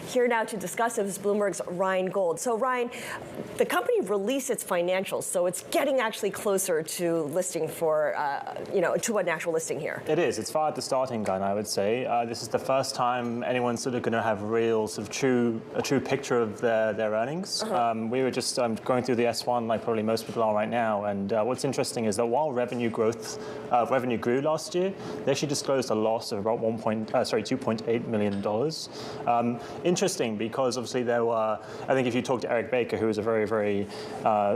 Here now to discuss it is Bloomberg's Ryan Gould. So Ryan, the company released its financials, so it's getting actually closer to listing for, to an actual listing here. It is. It's far at the starting gun, I would say. This is the first time anyone's sort of going to have real, sort of a true picture of their earnings. We were just going through the S1, like probably most people are right now. And what's interesting is that while revenue grew last year, they actually disclosed a loss of about $2.8 million. Interesting because obviously there were, I think if you talk to Eric Baker, who was a very, very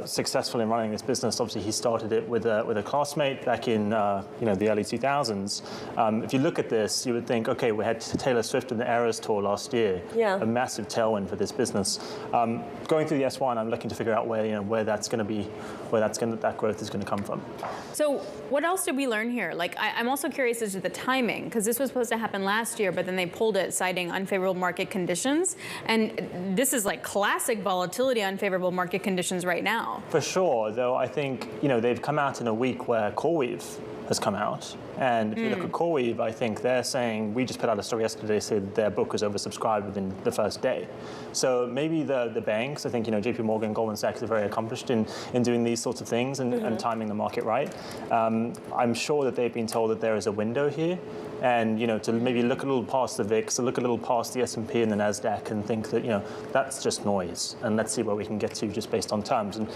successful in running this business, obviously he started it with a classmate back in the early 2000s. If you look at this, you would think, okay, we had Taylor Swift and the Eras tour last year, a massive tailwind for this business. Going through the S1, I'm looking to figure out where that's going to be, that growth is going to come from. So what else did we learn here? Like, I'm also curious as to the timing, because this was supposed to happen last year, but then they pulled it, citing unfavorable market conditions. And this is like classic volatility, unfavorable market conditions right now. For sure, though I think, they've come out in a week where CoreWeave has come out. And if you look at CoreWeave, I think they're saying, we just put out a story yesterday saying that their book was oversubscribed within the first day. So maybe the banks, I think, JP Morgan, Goldman Sachs are very accomplished in doing these sorts of things and timing the market right. I'm sure that they've been told that there is a window here. And, to maybe look a little past the VIX, or look a little past the S&P and the NASDAQ and think that, that's just noise. And let's see where we can get to just based on terms. And,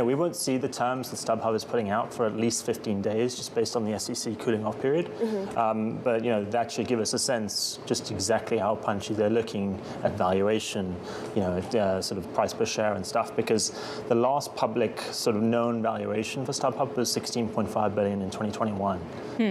we won't see the terms that StubHub is putting out for at least 15 days just based on the SEC cooling off period. But, that should give us a sense just exactly how punchy they're looking at valuation, sort of price per share and stuff. Because the last public sort of known valuation for StubHub was $16.5 billion in 2021.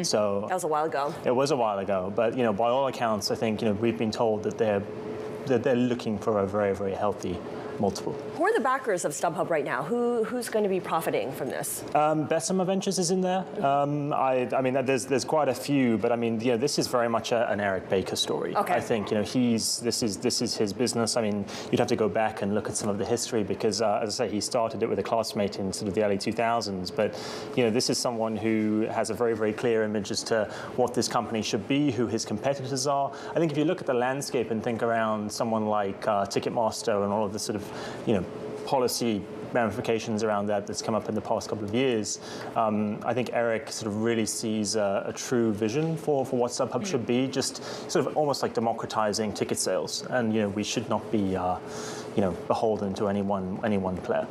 So that was a while ago. It was a while ago, but by all accounts, I think we've been told that they're looking for a very, very healthy multiple. Who are the backers of StubHub right now? Who's going to be profiting from this? Bessemer Ventures is in there. I mean, there's quite a few, but I mean, this is very much an Eric Baker story. Okay. I think this is his business. I mean, you'd have to go back and look at some of the history because, as I say, he started it with a classmate in sort of the early 2000s. But this is someone who has a very, very clear image as to what this company should be, who his competitors are. I think if you look at the landscape and think around someone like Ticketmaster and all of the sort of policy ramifications around that's come up in the past couple of years, I think Eric sort of really sees a true vision for what StubHub should be, just sort of almost like democratizing ticket sales. And we should not be beholden to any one player.